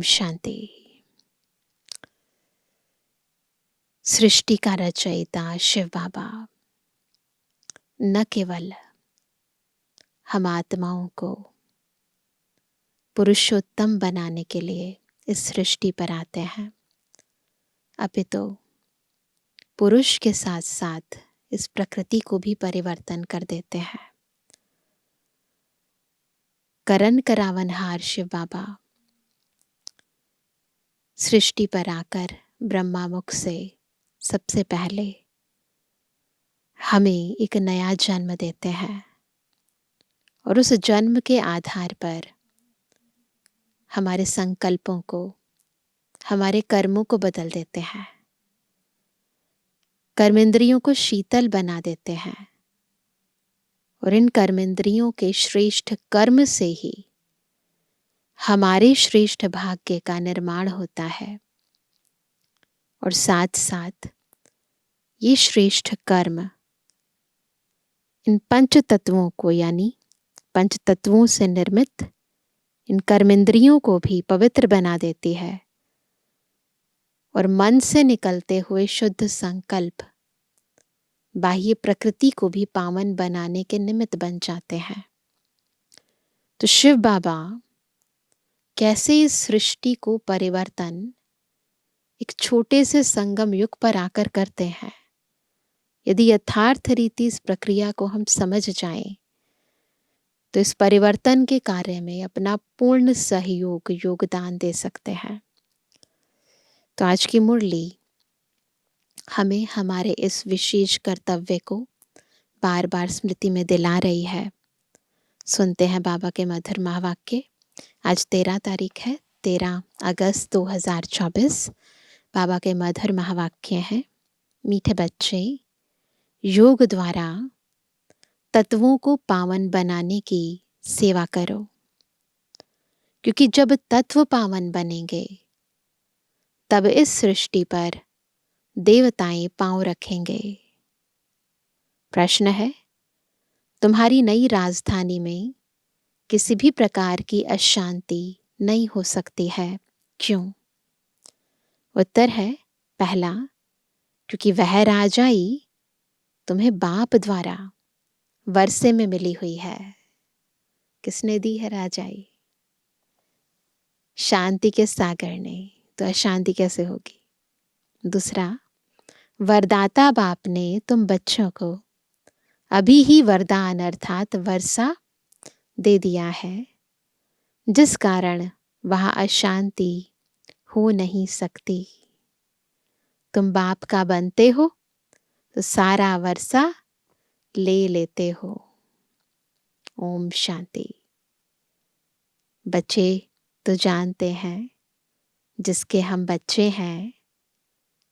शांति। सृष्टि का रचयिता शिव बाबा न केवल हम आत्माओं को पुरुषोत्तम बनाने के लिए इस सृष्टि पर आते हैं, अपितु पुरुष के साथ साथ इस प्रकृति को भी परिवर्तन कर देते हैं। करन करावनहार शिव बाबा सृष्टि पर आकर ब्रह्मा मुख से सबसे पहले हमें एक नया जन्म देते हैं और उस जन्म के आधार पर हमारे संकल्पों को, हमारे कर्मों को बदल देते हैं, कर्मेंद्रियों को शीतल बना देते हैं और इन कर्मेंद्रियों के श्रेष्ठ कर्म से ही हमारे श्रेष्ठ भाग्य का निर्माण होता है। और साथ साथ ये श्रेष्ठ कर्म इन पंच तत्वों को, यानी पंच तत्वों से निर्मित इन कर्मेंद्रियों को भी पवित्र बना देती है और मन से निकलते हुए शुद्ध संकल्प बाह्य प्रकृति को भी पावन बनाने के निमित्त बन जाते हैं। तो शिव बाबा कैसे इस सृष्टि को परिवर्तन एक छोटे से संगम युग पर आकर करते हैं। यदि यथार्थ रीति इस प्रक्रिया को हम समझ जाएं तो इस परिवर्तन के कार्य में अपना पूर्ण सहयोग, योगदान दे सकते हैं। तो आज की मुरली हमें हमारे इस विशेष कर्तव्य को बार बार स्मृति में दिला रही है। सुनते हैं बाबा के मधुर महावाक्य। आज 13 तारीख है, 13 अगस्त 2024। बाबा के मधुर महावाक्य हैं, मीठे बच्चे, योग द्वारा तत्वों को पावन बनाने की सेवा करो, क्योंकि जब तत्व पावन बनेंगे तब इस सृष्टि पर देवताएं पांव रखेंगे। प्रश्न है, तुम्हारी नई राजधानी में किसी भी प्रकार की अशांति नहीं हो सकती है, क्यों? उत्तर है, पहला, क्योंकि वह राजाई तुम्हें बाप द्वारा वर्षे में मिली हुई है। किसने दी है राजाई? शांति के सागर ने, तो अशांति कैसे होगी? दूसरा, वरदाता बाप ने तुम बच्चों को अभी ही वरदान अर्थात वर्षा दे दिया है, जिस कारण वहां अशांति हो नहीं सकती। तुम बाप का बनते हो तो सारा वर्षा ले लेते हो। ओम शांति। बच्चे तो जानते हैं, जिसके हम बच्चे हैं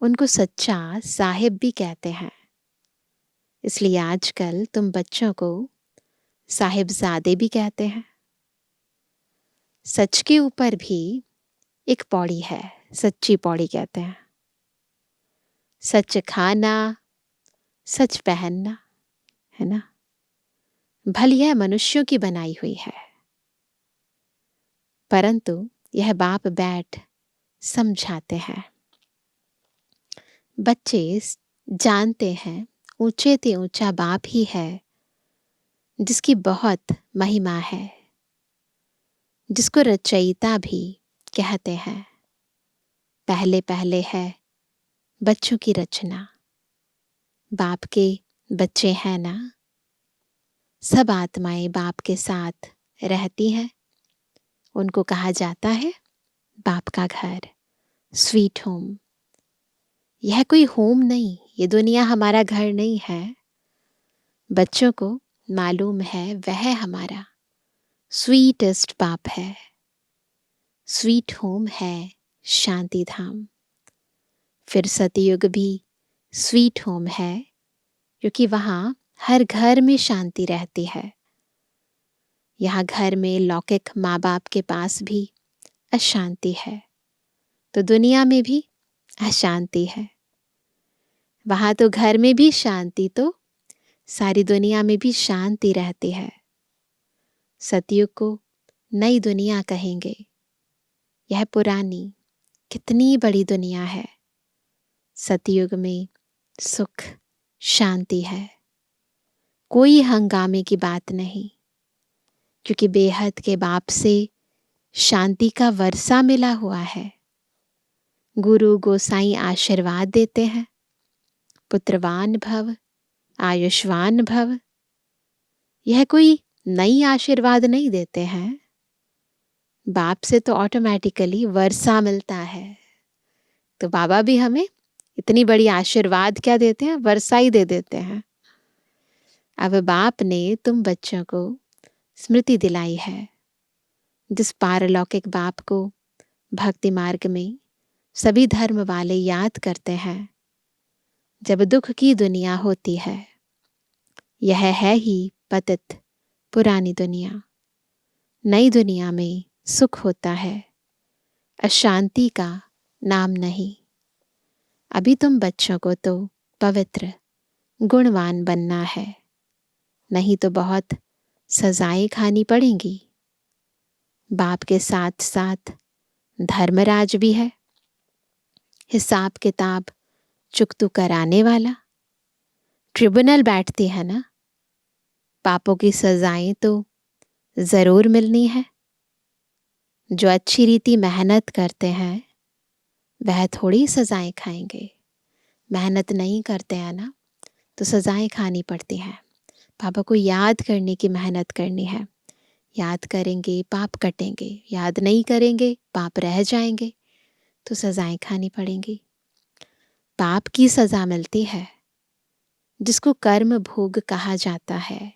उनको सच्चा साहिब भी कहते हैं। इसलिए आजकल तुम बच्चों को साहिबजादे भी कहते हैं। सच के ऊपर भी एक पौड़ी है, सच्ची पौड़ी कहते हैं। सच खाना, सच पहनना, है ना? भले यह मनुष्यों की बनाई हुई है, परंतु यह बाप बैठ समझाते हैं। बच्चे जानते हैं ऊंचे ते ऊंचा बाप ही है, जिसकी बहुत महिमा है, जिसको रचयिता भी कहते हैं। पहले पहले है बच्चों की रचना। बाप के बच्चे हैं ना, सब आत्माएं बाप के साथ रहती हैं। उनको कहा जाता है बाप का घर, स्वीट होम। यह कोई होम नहीं, ये दुनिया हमारा घर नहीं है। बच्चों को मालूम है वह हमारा स्वीटेस्ट बाप है। स्वीट होम है शांति धाम। फिर सतयुग भी स्वीट होम है, क्योंकि वहां हर घर में शांति रहती है। यहाँ घर में लौकिक माँ बाप के पास भी अशांति है, तो दुनिया में भी अशांति है। वहां तो घर में भी शांति, तो सारी दुनिया में भी शांति रहती है। सतयुग को नई दुनिया कहेंगे। यह पुरानी कितनी बड़ी दुनिया है। सतयुग में सुख शांति है, कोई हंगामे की बात नहीं, क्योंकि बेहद के बाप से शांति का वर्षा मिला हुआ है। गुरु गोसाई आशीर्वाद देते हैं, पुत्रवान भव, आयुष्मान भव। यह कोई नई आशीर्वाद नहीं देते हैं, बाप से तो ऑटोमेटिकली वर्षा मिलता है। तो बाबा भी हमें इतनी बड़ी आशीर्वाद क्या देते हैं, वर्षा ही दे देते हैं। अब बाप ने तुम बच्चों को स्मृति दिलाई है, जिस पारलौकिक बाप को भक्ति मार्ग में सभी धर्म वाले याद करते हैं। जब दुख की दुनिया होती है, यह है ही पतित पुरानी दुनिया। नई दुनिया में सुख होता है, अशांति का नाम नहीं। अभी तुम बच्चों को तो पवित्र गुणवान बनना है, नहीं तो बहुत सजाएं खानी पड़ेंगी। बाप के साथ साथ धर्मराज भी है, हिसाब किताब चुकतू कराने वाला। ट्रिब्यूनल बैठती है ना, पापों की सजाएं तो जरूर मिलनी है। जो अच्छी रीति मेहनत करते हैं वह थोड़ी सजाएं खाएंगे। मेहनत नहीं करते हैं ना, तो सजाएं खानी पड़ती हैं। पापा को याद करने की मेहनत करनी है। याद करेंगे पाप कटेंगे, याद नहीं करेंगे पाप रह जाएंगे, तो सजाएं खानी पड़ेंगी। पाप की सजा मिलती है, जिसको कर्म भोग कहा जाता है।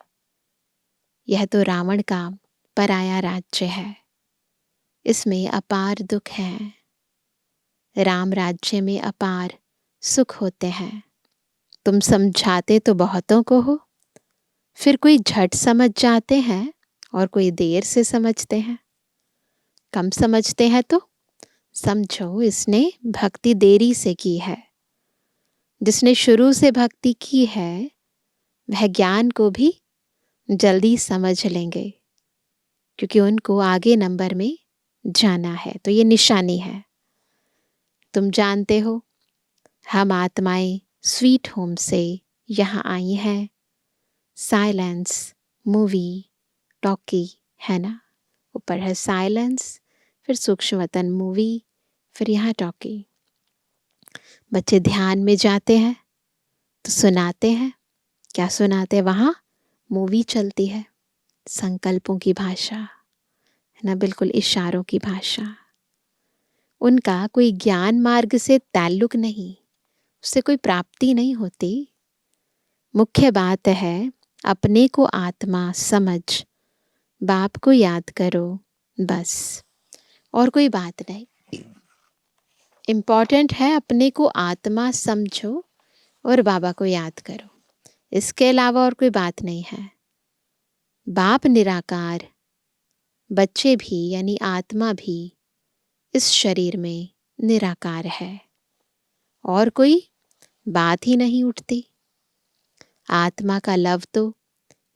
यह तो रावण का पराया राज्य है, इसमें अपार दुख है। राम राज्य में अपार सुख होते हैं। तुम समझाते तो बहुतों को हो, फिर कोई झट समझ जाते हैं और कोई देर से समझते हैं। कम समझते हैं तो समझो इसने भक्ति देरी से की है। जिसने शुरू से भक्ति की है वह ज्ञान को भी जल्दी समझ लेंगे, क्योंकि उनको आगे नंबर में जाना है। तो ये निशानी है। तुम जानते हो हम आत्माएं स्वीट होम से यहाँ आई हैं। साइलेंस मूवी टॉकी है ना, ऊपर है साइलेंस, फिर सूक्ष्मवतन मूवी, फिर यहाँ टॉकी। बच्चे ध्यान में जाते हैं तो सुनाते हैं। क्या सुनाते हैं? वहाँ मूवी चलती है, संकल्पों की भाषा है ना, बिल्कुल इशारों की भाषा। उनका कोई ज्ञान मार्ग से ताल्लुक नहीं, उससे कोई प्राप्ति नहीं होती। मुख्य बात है अपने को आत्मा समझ, बाप को याद करो, बस और कोई बात नहीं। इम्पॉर्टेंट है अपने को आत्मा समझो और बाबा को याद करो, इसके अलावा और कोई बात नहीं है। बाप निराकार, बच्चे भी यानी आत्मा भी इस शरीर में निराकार है, और कोई बात ही नहीं उठती। आत्मा का लव तो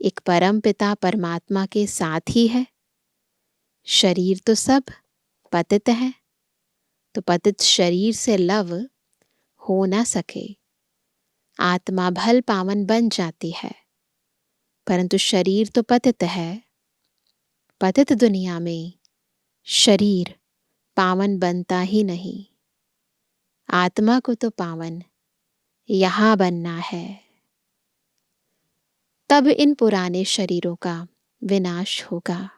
एक परम पिता परमात्मा के साथ ही है। शरीर तो सब पतित है, तो पतित शरीर से लव हो ना सके। आत्मा भल पावन बन जाती है, परंतु शरीर तो पतित है। पतित दुनिया में शरीर पावन बनता ही नहीं। आत्मा को तो पावन यहाँ बनना है, तब इन पुराने शरीरों का विनाश होगा।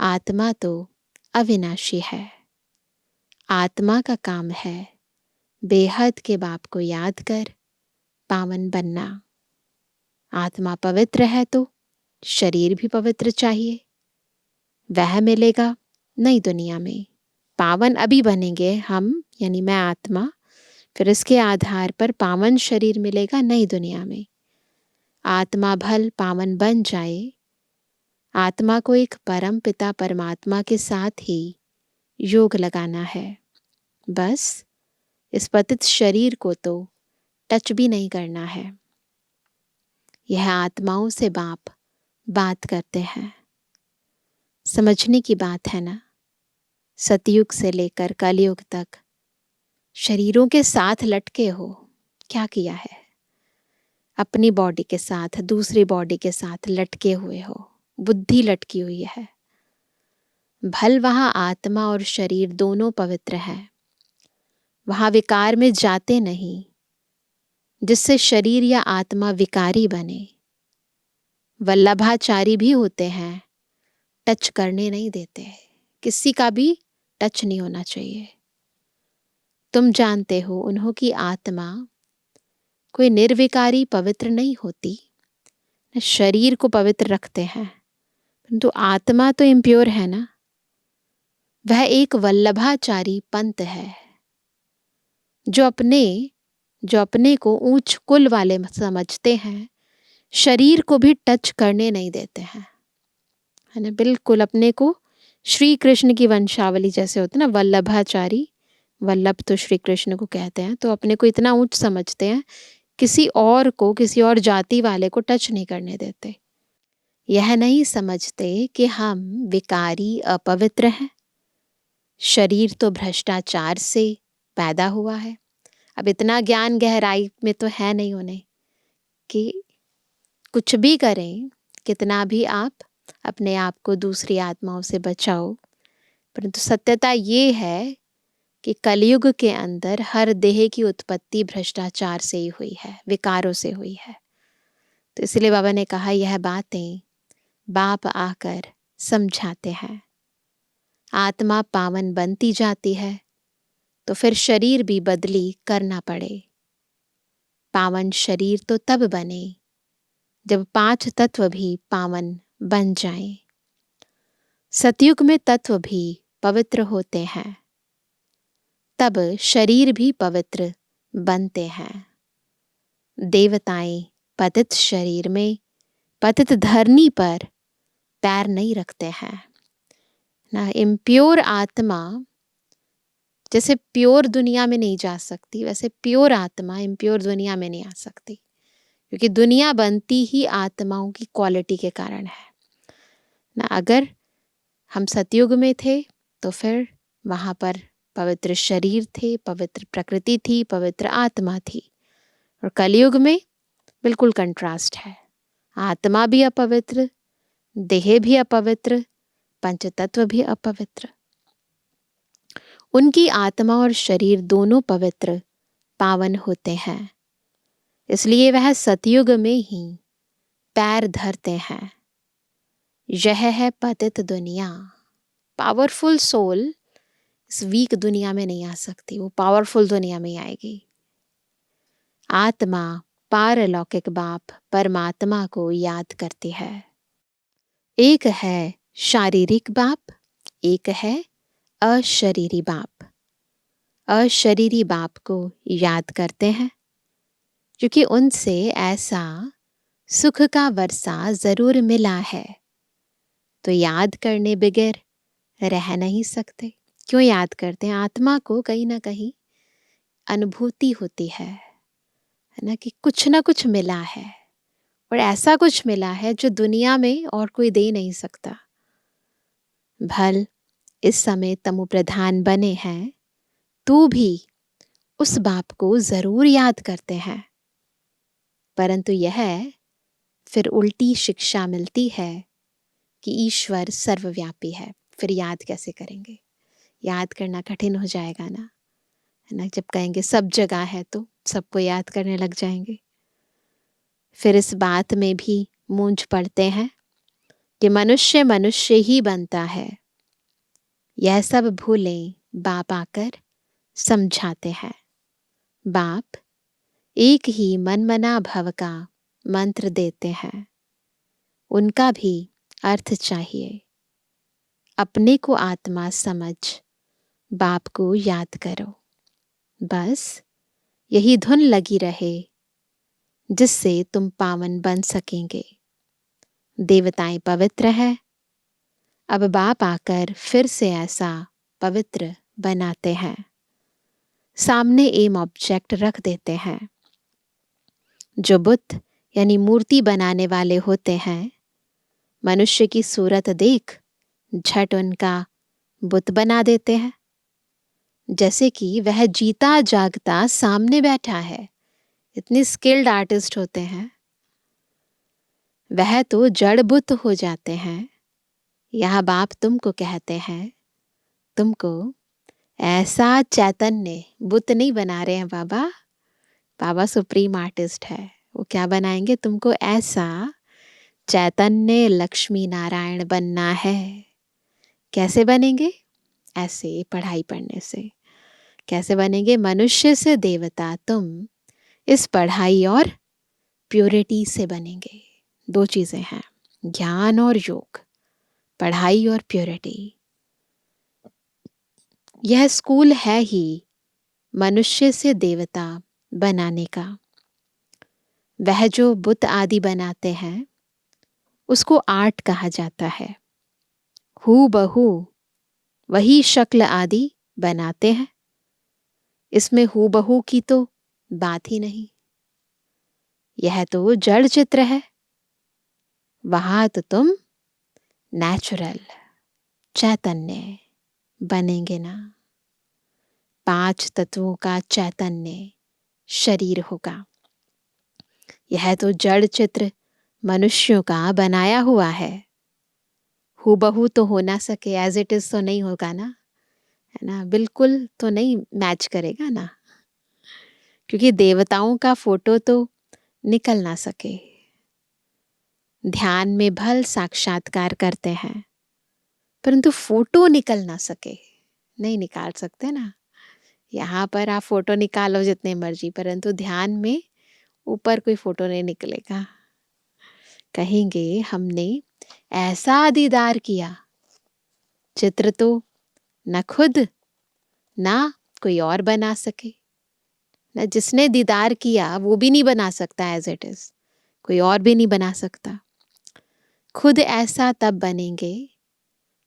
आत्मा तो अविनाशी है। आत्मा का काम है बेहद के बाप को याद कर पावन बनना। आत्मा पवित्र है तो शरीर भी पवित्र चाहिए, वह मिलेगा नई दुनिया में। पावन अभी बनेंगे हम, यानी मैं आत्मा, फिर इसके आधार पर पावन शरीर मिलेगा नई दुनिया में। आत्मा भल पावन बन जाए। आत्मा को एक परम पिता परमात्मा के साथ ही योग लगाना है। बस इस पतित शरीर को तो टच भी नहीं करना है। यह आत्माओं से बाप बात करते हैं। समझने की बात है ना। सतयुग से लेकर कलयुग तक शरीरों के साथ लटके हो। क्या किया है? अपनी बॉडी के साथ, दूसरी बॉडी के साथ लटके हुए हो, बुद्धि लटकी हुई है। भल वहां आत्मा और शरीर दोनों पवित्र हैं, वहां विकार में जाते नहीं, जिससे शरीर या आत्मा विकारी बने। वल्लभाचारी भी होते हैं, टच करने नहीं देते, किसी का भी टच नहीं होना चाहिए। तुम जानते हो उन्हों की आत्मा कोई निर्विकारी पवित्र नहीं होती, शरीर को पवित्र रखते हैं, परंतु आत्मा तो इम्प्योर है ना। वह एक वल्लभाचारी पंत है जो अपने को ऊंच कुल वाले समझते हैं, शरीर को भी टच करने नहीं देते हैं, है ना। बिल्कुल अपने को श्री कृष्ण की वंशावली जैसे होते ना, वल्लभाचारी, वल्लभ तो श्री कृष्ण को कहते हैं, तो अपने को इतना ऊंच समझते हैं, किसी और को, किसी और जाति वाले को टच नहीं करने देते। यह नहीं समझते कि हम विकारी अपवित्र हैं। शरीर तो भ्रष्टाचार से पैदा हुआ है। अब इतना ज्ञान गहराई में तो है नहीं उन्हें कि कुछ भी करें, कितना भी आप अपने आप को दूसरी आत्माओं से बचाओ, परंतु सत्यता ये है कि कलयुग के अंदर हर देह की उत्पत्ति भ्रष्टाचार से ही हुई है, विकारों से हुई है। तो इसलिए बाबा ने कहा यह बातें बाप आकर समझाते हैं। आत्मा पावन बनती जाती है तो फिर शरीर भी बदली करना पड़े। पावन शरीर तो तब बने जब 5 तत्व भी पावन बन जाएं। सतयुग में तत्व भी पवित्र होते हैं, तब शरीर भी पवित्र बनते हैं। देवताएं पतित शरीर में, पतित धरनी पर पैर नहीं रखते हैं ना। इम्प्योर आत्मा जैसे प्योर दुनिया में नहीं जा सकती, वैसे प्योर आत्मा इम्प्योर दुनिया में नहीं आ सकती, क्योंकि दुनिया बनती ही आत्माओं की क्वालिटी के कारण है ना। अगर हम सतयुग में थे तो फिर वहाँ पर पवित्र शरीर थे, पवित्र प्रकृति थी, पवित्र आत्मा थी। और कलयुग में बिल्कुल कंट्रास्ट है, आत्मा भी अपवित्र, देह भी अपवित्र, पंचतत्व भी अपवित्र। उनकी आत्मा और शरीर दोनों पवित्र पावन होते हैं, इसलिए वह सतयुग में ही पैर धरते हैं। यह है पतित दुनिया। पावरफुल सोल इस वीक दुनिया में नहीं आ सकती, वो पावरफुल दुनिया में आएगी। आत्मा पारलौकिक बाप परमात्मा को याद करती है। एक है शारीरिक बाप, एक है अशरीरी बाप। अशरीरी बाप को याद करते हैं क्योंकि उनसे ऐसा सुख का वर्षा जरूर मिला है, तो याद करने बगैर रह नहीं सकते। क्यों याद करते हैं? आत्मा को कहीं ना कहीं अनुभूति होती है ना, कि कुछ ना कुछ मिला है, और ऐसा कुछ मिला है जो दुनिया में और कोई दे नहीं सकता। भल इस समय तमो प्रधान बने हैं तो भी उस बाप को जरूर याद करते हैं, परंतु यह फिर उल्टी शिक्षा मिलती है कि ईश्वर सर्वव्यापी है। फिर याद कैसे करेंगे? याद करना कठिन हो जाएगा ना, है ना। जब कहेंगे सब जगह है तो सबको याद करने लग जाएंगे। फिर इस बात में भी मूंझ पड़ते हैं कि मनुष्य मनुष्य ही बनता है। यह सब भूलें बाप आकर समझाते हैं। बाप एक ही मनमना भव का मंत्र देते हैं, उनका भी अर्थ चाहिए। अपने को आत्मा समझ बाप को याद करो, बस यही धुन लगी रहे जिससे तुम पावन बन सकेंगे। देवताएं पवित्र है, अब बाप आकर फिर से ऐसा पवित्र बनाते हैं। सामने एम ऑब्जेक्ट रख देते हैं। जो बुद्ध यानी मूर्ति बनाने वाले होते हैं, मनुष्य की सूरत देख झट उनका बुत बना देते हैं, जैसे कि वह जीता जागता सामने बैठा है। इतने स्किल्ड आर्टिस्ट होते हैं। वह तो जड़ बुत हो जाते हैं। यह बाप तुमको कहते हैं, तुमको ऐसा चैतन्य बुत नहीं बना रहे हैं बाबा। बाबा सुप्रीम आर्टिस्ट है। वो क्या बनाएंगे? तुमको ऐसा चैतन्य लक्ष्मी नारायण बनना है। कैसे बनेंगे? ऐसे पढ़ाई पढ़ने से। कैसे बनेंगे? मनुष्य से देवता तुम इस पढ़ाई और प्योरिटी से बनेंगे। दो चीजें हैं, ज्ञान और योग, पढ़ाई और प्योरिटी। यह स्कूल है ही मनुष्य से देवता बनाने का। वह जो बुत आदि बनाते हैं उसको आर्ट कहा जाता है। हू बहू वही शक्ल आदि बनाते हैं। इसमें हू बहू की तो बात ही नहीं। यह तो जड़ चित्र है। वहां तो तुम नेचुरल चैतन्य बनेंगे ना। 5 तत्वों का चैतन्य शरीर होगा। यह तो जड़ चित्र मनुष्यों का बनाया हुआ है। हूबहू तो हो ना सके, एज इट इज तो नहीं होगा ना, है ना। बिल्कुल तो नहीं मैच करेगा ना, क्योंकि देवताओं का फोटो तो निकल ना सके। ध्यान में भल साक्षात्कार करते हैं, परंतु फोटो निकल ना सके। नहीं निकाल सकते ना। यहाँ पर आप फोटो निकालो जितने मर्जी, परंतु ध्यान में ऊपर कोई फोटो नहीं निकलेगा। कहेंगे हमने ऐसा दीदार किया, चित्र तो न खुद ना कोई और बना सके, न जिसने दीदार किया वो भी नहीं बना सकता एज इट इज, कोई और भी नहीं बना सकता। खुद ऐसा तब बनेंगे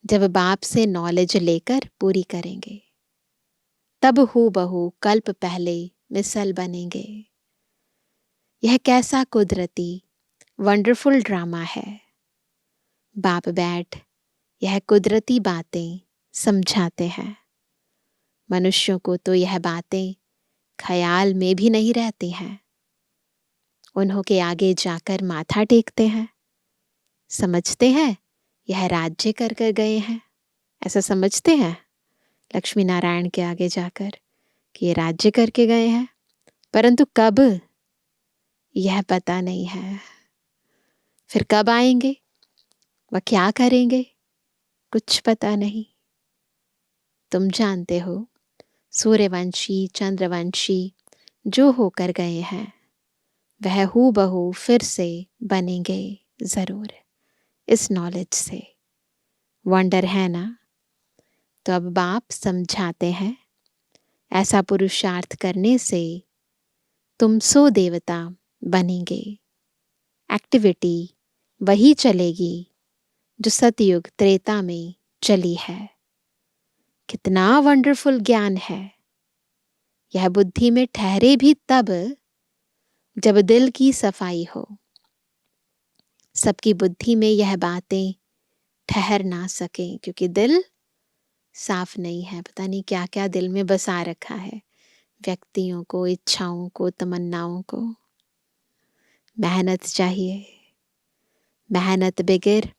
जब बाप से नॉलेज लेकर पूरी करेंगे। तब हूबहू कल्प पहले मिसल बनेंगे। यह कैसा कुदरती वंडरफुल ड्रामा है। बाप बैठ यह कुदरती बातें समझाते हैं। मनुष्यों को तो यह बातें ख्याल में भी नहीं रहती हैं। उन्हों के आगे जाकर माथा टेकते हैं, समझते हैं यह राज्य कर कर गए हैं। ऐसा समझते हैं लक्ष्मी नारायण के आगे जाकर कि ये राज्य करके गए हैं, परंतु कब यह पता नहीं है। फिर कब आएंगे, वह क्या करेंगे, कुछ पता नहीं। तुम जानते हो, सूर्यवंशी चंद्रवंशी जो होकर गए हैं वह हूबहू फिर से बनेंगे जरूर, इस नॉलेज से। वंडर है ना। तो अब बाप समझाते हैं, ऐसा पुरुषार्थ करने से तुम सो देवता बनेंगे। एक्टिविटी वही चलेगी जो सतयुग त्रेता में चली है। कितना वंडरफुल ज्ञान है। यह बुद्धि में ठहरे भी तब जब दिल की सफाई हो। सबकी बुद्धि में यह बातें ठहर ना सके, क्योंकि दिल साफ नहीं है। पता नहीं क्या क्या दिल में बसा रखा है, व्यक्तियों को, इच्छाओं को, तमन्नाओं को। मेहनत चाहिए। मेहनत बगैर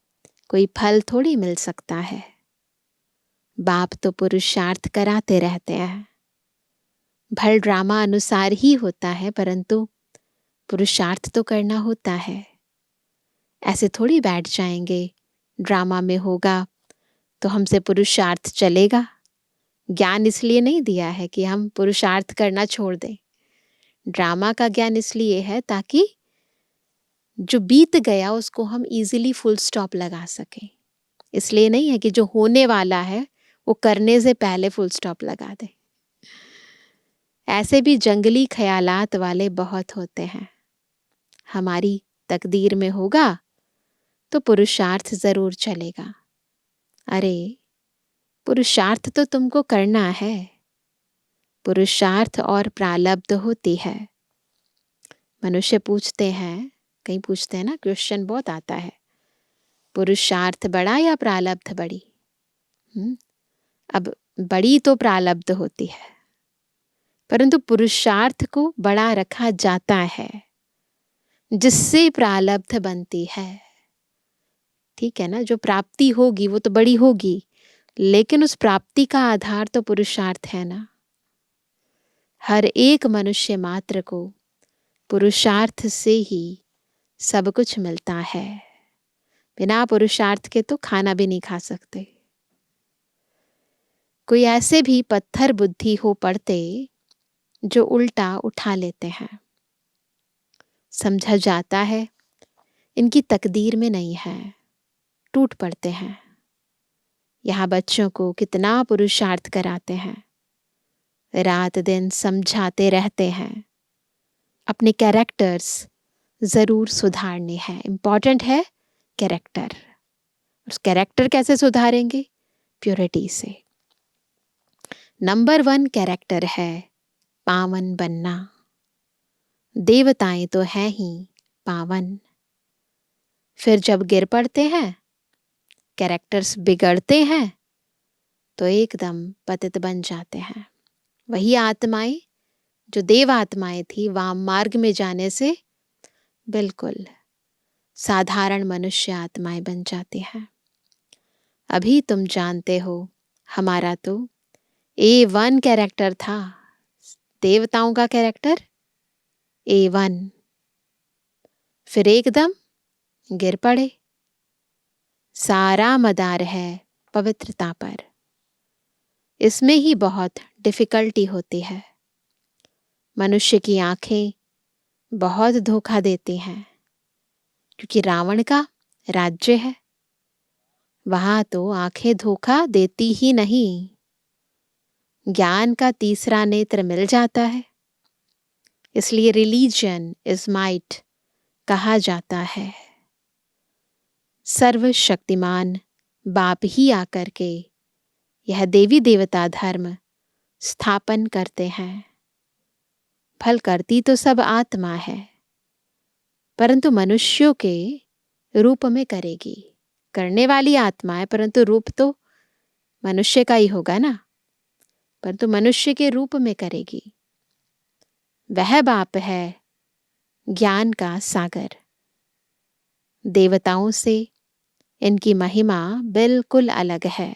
कोई फल थोड़ी मिल सकता है। बाप तो पुरुषार्थ कराते रहते हैं। भल ड्रामा अनुसार ही होता है, परंतु पुरुषार्थ तो करना होता है। ऐसे थोड़ी बैठ जाएंगे ड्रामा में होगा तो हमसे पुरुषार्थ चलेगा। ज्ञान इसलिए नहीं दिया है कि हम पुरुषार्थ करना छोड़ दें। ड्रामा का ज्ञान इसलिए है ताकि जो बीत गया उसको हम इजीली फुल स्टॉप लगा सकें। इसलिए नहीं है कि जो होने वाला है वो करने से पहले फुल स्टॉप लगा दें। ऐसे भी जंगली ख्यालात वाले बहुत होते हैं। हमारी तकदीर में होगा तो पुरुषार्थ जरूर चलेगा। अरे पुरुषार्थ तो तुमको करना है। पुरुषार्थ और प्रारब्ध होती है। मनुष्य पूछते हैं, कहीं पूछते हैं ना, क्वेश्चन बहुत आता है, पुरुषार्थ बड़ा या प्रारब्ध बड़ी? अब बड़ी तो प्रारब्ध होती है, परंतु पुरुषार्थ को बड़ा रखा जाता है जिससे प्रारब्ध बनती है। ठीक है ना, जो प्राप्ति होगी वो तो बड़ी होगी, लेकिन उस प्राप्ति का आधार तो पुरुषार्थ है ना। हर एक मनुष्य मात्र को पुरुषार्थ से ही सब कुछ मिलता है। बिना पुरुषार्थ के तो खाना भी नहीं खा सकते। कोई ऐसे भी पत्थर बुद्धि हो पड़ते जो उल्टा उठा लेते हैं। समझा जाता है इनकी तकदीर में नहीं है, टूट पड़ते हैं। यहाँ बच्चों को कितना पुरुषार्थ कराते हैं, रात दिन समझाते रहते हैं। अपने कैरेक्टर्स ज़रूर सुधारने हैं। इम्पॉर्टेंट है कैरेक्टर। उस कैरेक्टर कैसे सुधारेंगे? प्योरिटी से। नंबर 1 कैरेक्टर है पावन बनना। देवताएं तो हैं ही पावन, फिर जब गिर पड़ते हैं, कैरेक्टर्स बिगड़ते हैं, तो एकदम पतित बन जाते हैं। वही आत्माएं जो देव आत्माएं थी, वाम मार्ग में जाने से बिल्कुल साधारण मनुष्य आत्माएं बन जाती हैं। अभी तुम जानते हो, हमारा तो A1 कैरेक्टर था, देवताओं का कैरेक्टर A1, फिर एकदम गिर पड़े। सारा मदार है पवित्रता पर। इसमें ही बहुत डिफिकल्टी होती है। मनुष्य की आंखें बहुत धोखा देती हैं, क्योंकि रावण का राज्य है, वहां तो आंखें धोखा देती ही नहीं, ज्ञान का तीसरा नेत्र मिल जाता है। इसलिए रिलीजन इज माइट कहा जाता है। सर्वशक्तिमान बाप ही आकर के यह देवी देवता धर्म स्थापन करते हैं। फल करती तो सब आत्मा है, परंतु मनुष्यों के रूप में करेगी। करने वाली आत्मा है, परंतु रूप तो मनुष्य का ही होगा ना, परंतु मनुष्य के रूप में करेगी। वह बाप है ज्ञान का सागर। देवताओं से इनकी महिमा बिल्कुल अलग है।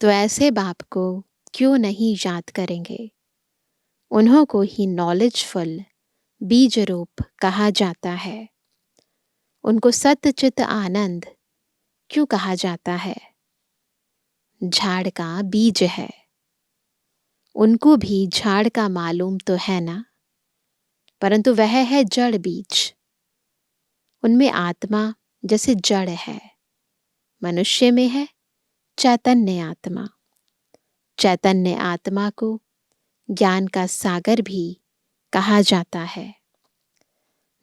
तो ऐसे बाप को क्यों नहीं याद करेंगे? उन्हों को ही नॉलेजफुल बीज रूप कहा जाता है। उनको सत्यचित आनंद क्यों कहा जाता है? झाड़ का बीज है। उनको भी झाड़ का मालूम तो है ना, परंतु वह है जड़ बीज। उनमें आत्मा जैसे जड़ है, मनुष्य में है चैतन्य आत्मा। चैतन्य आत्मा को ज्ञान का सागर भी कहा जाता है।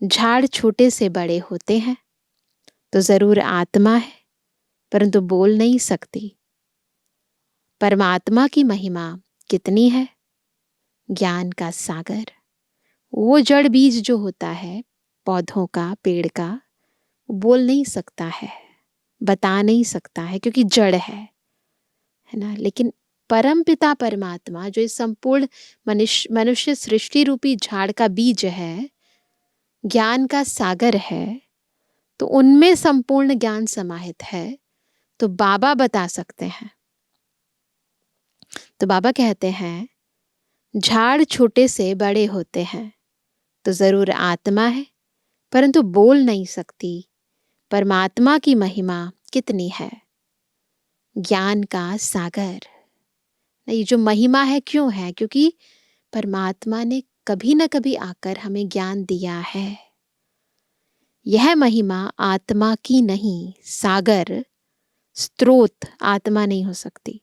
झाड़ छोटे से बड़े होते हैं तो जरूर आत्मा है, परंतु बोल नहीं सकती। परमात्मा की महिमा कितनी है? ज्ञान का सागर। वो जड़ बीज जो होता है पौधों का, पेड़ का, बोल नहीं सकता है, बता नहीं सकता है, क्योंकि जड़ है ना। लेकिन परम पिता परमात्मा जो इस संपूर्ण मनुष्य सृष्टि रूपी झाड़ का बीज है, ज्ञान का सागर है, तो उनमें संपूर्ण ज्ञान समाहित है। तो बाबा बता सकते हैं। तो बाबा कहते हैं झाड़ छोटे से बड़े होते हैं तो जरूर आत्मा है, परंतु बोल नहीं सकती। परमात्मा की महिमा कितनी है? ज्ञान का सागर। ये जो महिमा है क्यों है? क्योंकि परमात्मा ने कभी न कभी आकर हमें ज्ञान दिया है। यह महिमा आत्मा की नहीं, सागर स्रोत आत्मा नहीं हो सकती।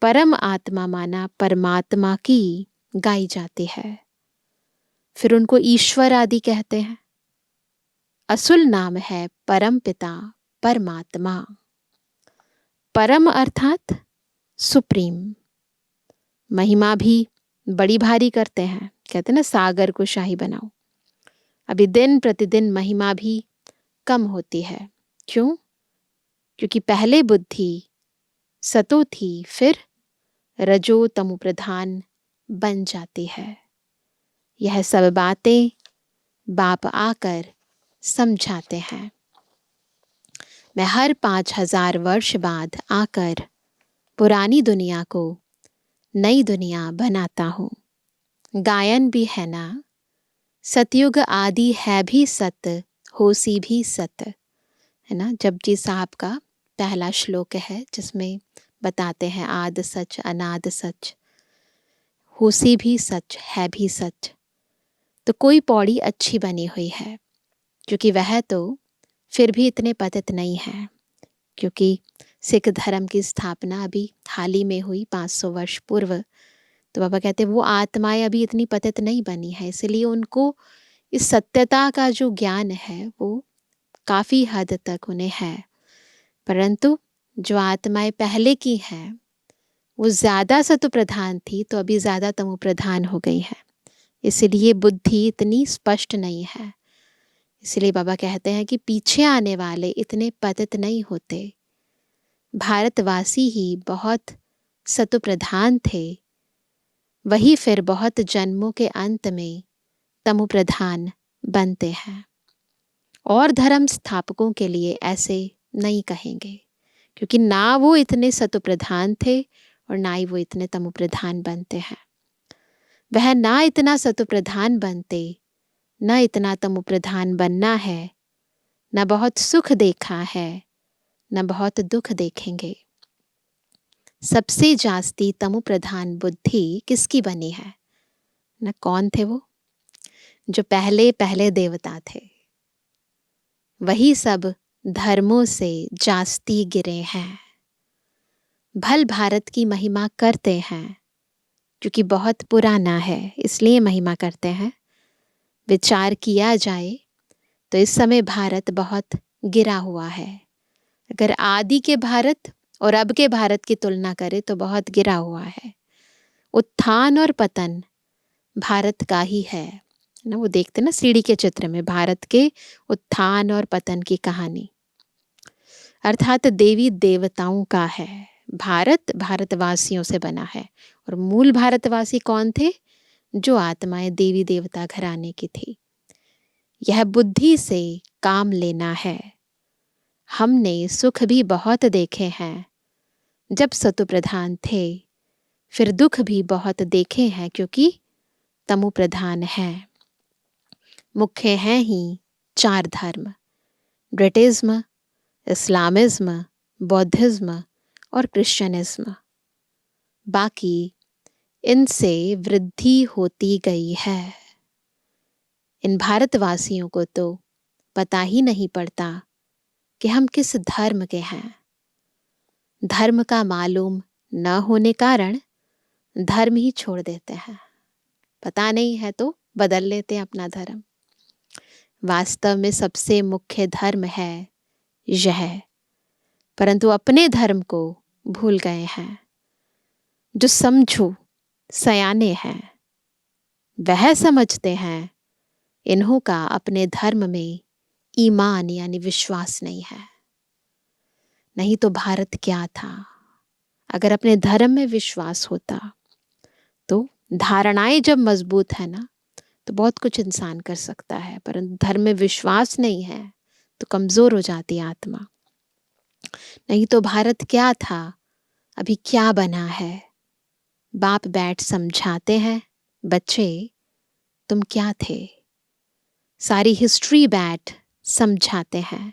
परम आत्मा माना परमात्मा की गाई जाती है। फिर उनको ईश्वर आदि कहते हैं। असुल नाम है परम पिता परमात्मा। परम अर्थात सुप्रीम। महिमा भी बड़ी भारी करते हैं, कहते हैं ना सागर को शाही बनाओ। अभी दिन प्रतिदिन महिमा भी कम होती है। क्यों? क्योंकि पहले बुद्धि सतो थी फिर रजो तमो प्रधान बन जाती है। यह सब बातें बाप आकर समझाते हैं। मैं हर 5000 वर्ष बाद आकर पुरानी दुनिया को नई दुनिया बनाता हूँ। गायन भी है ना, सतयुग आदि है भी सत, होसी भी सत, है ना। जपजी साहब का पहला श्लोक है जिसमें बताते हैं आद सच अनाद सच, होसी भी सच है भी सच। तो कोई पौड़ी अच्छी बनी हुई है, क्योंकि वह तो फिर भी इतने पतित नहीं है, क्योंकि सिख धर्म की स्थापना अभी हाल ही में हुई 500 वर्ष पूर्व। तो बाबा कहते हैं वो आत्माएं अभी इतनी पतित नहीं बनी है, इसलिए उनको इस सत्यता का जो ज्ञान है वो काफ़ी हद तक उन्हें है। परंतु जो आत्माएं पहले की हैं वो ज़्यादा सत्व प्रधान थी, तो अभी ज़्यादा तमो प्रधान हो गई है, इसलिए बुद्धि इतनी स्पष्ट नहीं है। इसलिए बाबा कहते हैं कि पीछे आने वाले इतने पतित नहीं होते। भारतवासी ही बहुत सत्व प्रधान थे, वही फिर बहुत जन्मों के अंत में तमो प्रधान बनते हैं। और धर्म स्थापकों के लिए ऐसे नहीं कहेंगे, क्योंकि ना वो इतने सत्व प्रधान थे और ना ही वो इतने तमो प्रधान बनते हैं। वह ना इतना सत्व प्रधान बनते, न इतना तमो प्रधान बनना है, न बहुत सुख देखा है, न बहुत दुख देखेंगे। सबसे जास्ती तमो प्रधान बुद्धि किसकी बनी है न? कौन थे वो? जो पहले पहले देवता थे, वही सब धर्मों से जास्ती गिरे हैं। भल भारत की महिमा करते हैं, क्योंकि बहुत पुराना है इसलिए महिमा करते हैं। विचार किया जाए तो इस समय भारत बहुत गिरा हुआ है। अगर आदि के भारत और अब के भारत की तुलना करें तो बहुत गिरा हुआ है। उत्थान और पतन भारत का ही है ना। वो देखते ना सीढ़ी के चित्र में भारत के उत्थान और पतन की कहानी, अर्थात देवी देवताओं का है। भारत भारतवासियों से बना है, और मूल भारतवासी कौन थे? जो आत्माएं देवी देवता घराने की थी। यह बुद्धि से काम लेना है। हमने सुख भी बहुत देखे हैं जब सत्व प्रधान थे, फिर दुख भी बहुत देखे हैं क्योंकि तमो प्रधान है। मुख्य हैं ही 4 धर्म, ब्रिटिज्म, इस्लामिज्म, बौद्धिज्म और क्रिश्चियनिज्म। बाकी इनसे वृद्धि होती गई है। इन भारतवासियों को तो पता ही नहीं पड़ता कि हम किस धर्म के हैं। धर्म का मालूम न होने कारण धर्म ही छोड़ देते हैं। पता नहीं है तो बदल लेते हैं अपना धर्म। वास्तव में सबसे मुख्य धर्म है यह, परंतु अपने धर्म को भूल गए हैं। जो समझो सयाने हैं वह समझते हैं इन्हों का अपने धर्म में ईमान यानी विश्वास नहीं है। नहीं तो भारत क्या था? अगर अपने धर्म में विश्वास होता तो धारणाएं जब मजबूत है ना तो बहुत कुछ इंसान कर सकता है, परंतु धर्म में विश्वास नहीं है तो कमजोर हो जाती आत्मा। नहीं तो भारत क्या था, अभी क्या बना है? बाप बैठ समझाते हैं, बच्चे तुम क्या थे? सारी हिस्ट्री बैठ समझाते हैं।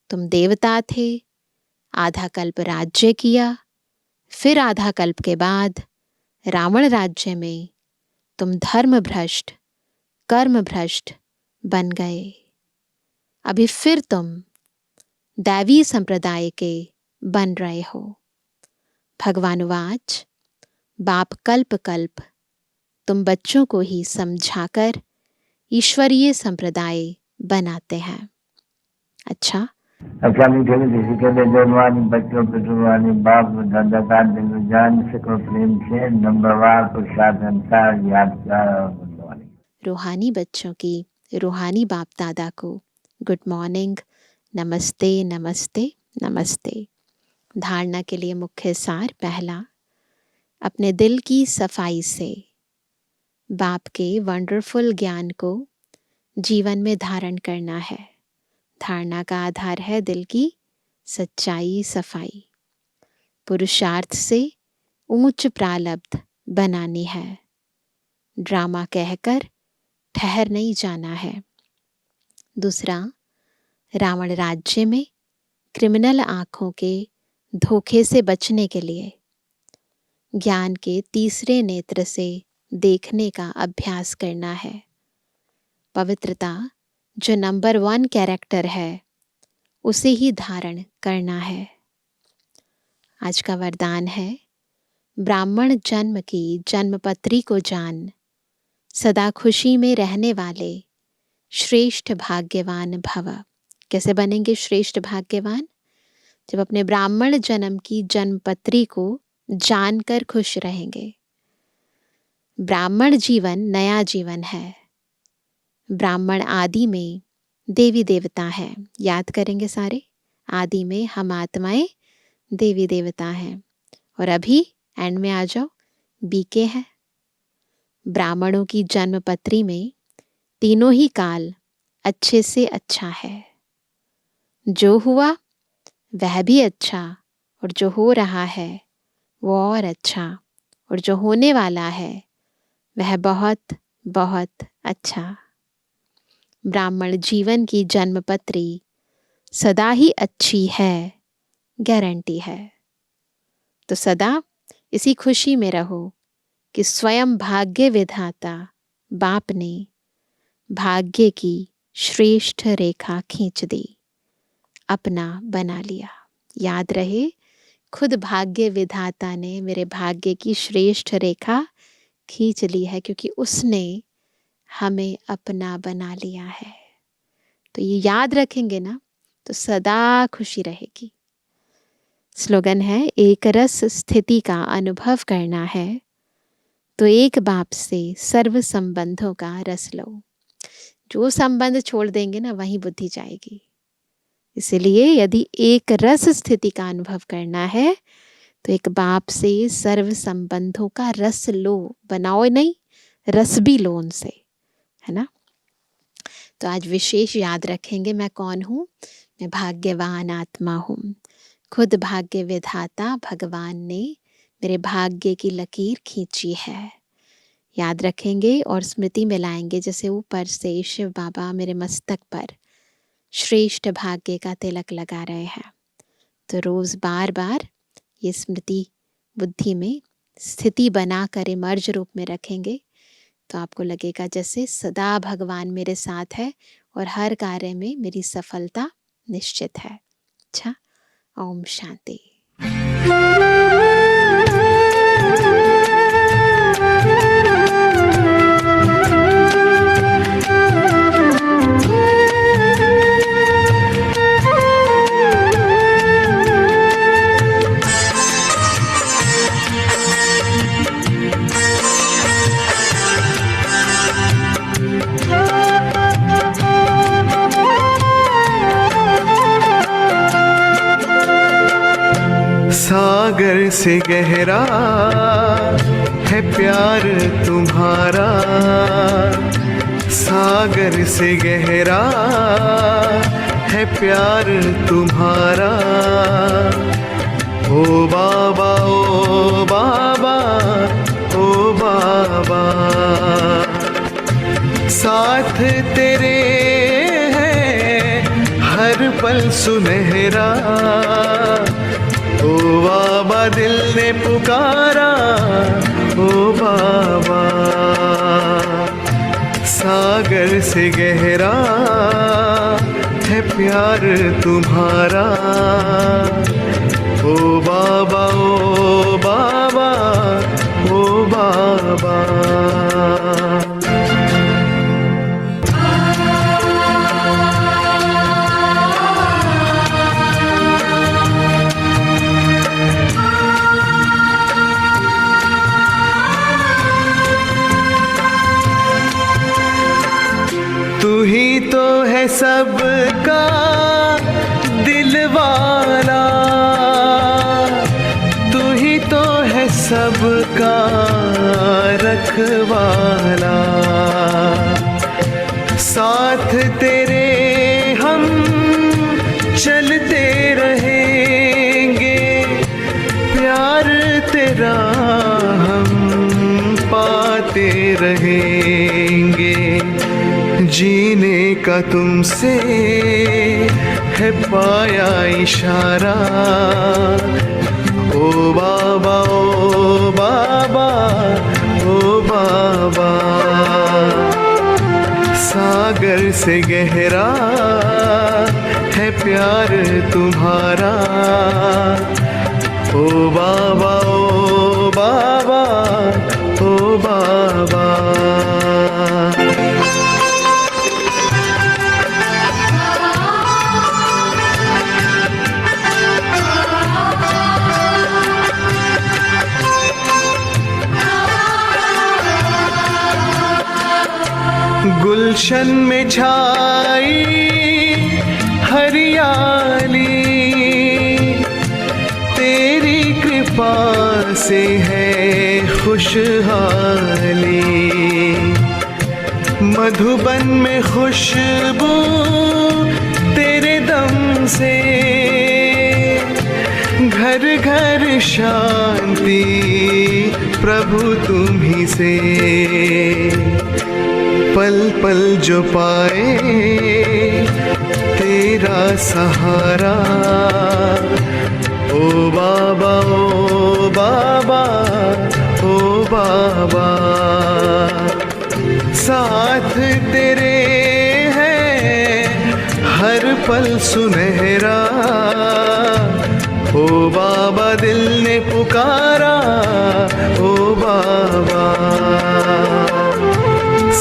तुम देवता थे, आधा कल्प राज्य किया, फिर आधा कल्प के बाद रावण राज्य में तुम धर्म भ्रष्ट कर्म भ्रष्ट बन गए। अभी फिर तुम दैवी संप्रदाय के बन रहे हो। भगवानुवाच, बाप कल्प कल्प तुम बच्चों को ही समझाकर ईश्वरीय संप्रदाय बनाते हैं। अच्छा मीठे मीठे के लिए जन्मवानी बच्चों पे जुर्मानी बाप दादा का दिल जान सको प्रेम से नंबरवार प्रसाद अंसार यादगार और बुद्धवानी। रूहानी बच्चों की रूहानी बाप दादा को गुड मॉर्निंग, नमस्ते नमस्ते नमस्ते। धारणा के लिए मुख्य सार, पहला, अपने दिल की सफाई से बाप के वंडरफुल ज्ञान को जीवन में धारण करना है। धारणा का आधार है दिल की सच्चाई, सफाई। पुरुषार्थ से ऊंच प्रारब्ध बनानी है। ड्रामा कहकर ठहर नहीं जाना है। दूसरा, रावण राज्य में क्रिमिनल आंखों के धोखे से बचने के लिए ज्ञान के तीसरे नेत्र से देखने का अभ्यास करना है। पवित्रता जो नंबर 1 कैरेक्टर है उसे ही धारण करना है। आज का वरदान है, ब्राह्मण जन्म की जन्मपत्री को जान, सदा खुशी में रहने वाले श्रेष्ठ भाग्यवान भव। कैसे बनेंगे श्रेष्ठ भाग्यवान? जब अपने ब्राह्मण जन्म की जन्मपत्री को जानकर खुश रहेंगे। ब्राह्मण जीवन नया जीवन है। ब्राह्मण आदि में देवी देवता है। याद करेंगे सारे, आदि में हम आत्माएं देवी देवता हैं। और अभी एंड में आ जाओ, बीके है। ब्राह्मणों की जन्मपत्री में तीनों ही काल अच्छे से अच्छा है। जो हुआ वह भी अच्छा, और जो हो रहा है वो और अच्छा, और जो होने वाला है वह बहुत बहुत अच्छा। ब्राह्मण जीवन की जन्मपत्री सदा ही अच्छी है, गारंटी है। तो सदा इसी खुशी में रहो कि स्वयं भाग्य विधाता बाप ने भाग्य की श्रेष्ठ रेखा खींच दी, अपना बना लिया। याद रहे, खुद भाग्य विधाता ने मेरे भाग्य की श्रेष्ठ रेखा खींच ली है, क्योंकि उसने हमें अपना बना लिया है। तो ये याद रखेंगे ना तो सदा खुशी रहेगी। स्लोगन है, एक रस स्थिति का अनुभव करना है तो एक बाप से सर्व संबंधों का रस लो। जो संबंध छोड़ देंगे ना वहीं बुद्धि जाएगी। इसलिए यदि एक रस स्थिति का अनुभव करना है तो एक बाप से सर्व संबंधों का रस लो। बनाओ नहीं, रस भी लो उनसे, है ना। तो आज विशेष याद रखेंगे, मैं कौन हूँ? मैं भाग्यवान आत्मा हूँ। खुद भाग्य विधाता भगवान ने मेरे भाग्य की लकीर खींची है। याद रखेंगे और स्मृति में लाएंगे, जैसे ऊपर से शिव बाबा मेरे मस्तक पर श्रेष्ठ भाग्य का तिलक लगा रहे हैं। तो रोज बार बार ये स्मृति बुद्धि में स्थिति बना कर इमर्ज रूप में रखेंगे तो आपको लगेगा जैसे सदा भगवान मेरे साथ है और हर कार्य में मेरी सफलता निश्चित है। अच्छा, ओम शांति। सागर से गहरा है प्यार तुम्हारा, सागर से गहरा है प्यार तुम्हारा। ओ बाबा, ओ बाबा, ओ बाबा, साथ तेरे है हर पल सुनहरा। ओ बाबा दिल ने पुकारा, ओ बाबा, सागर से गहरा है प्यार तुम्हारा। ओ बाबा, ओ बाबा, ओ बाबा। तू ही तो है सबका दिलवाला, सबका रखवाला। साथ तेरे हम चलते रहेंगे, प्यार तेरा हम पाते रहेंगे। जीने का तुमसे है पाया इशारा, ओ बाबा ओ बाबा ओ बाबा। सागर से गहरा है प्यार तुम्हारा, ओ बाबा ओ बाबा ओ बाबा। गुलशन में छाई हरियाली, तेरी कृपा से है खुशहाली। मधुबन में खुशबू तेरे दम से, घर घर शांति प्रभु तुम्ही से। पल पल जो पाए तेरा सहारा, ओ बाबा ओ बाबा ओ बाबा। साथ तेरे है हर पल सुनहरा, ओ बाबा दिल ने पुकारा, ओ बाबा।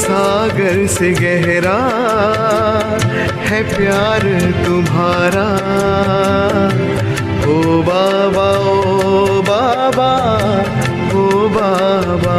सागर से गहरा है प्यार तुम्हारा, ओ बाबा ओ बाबा ओ बाबा।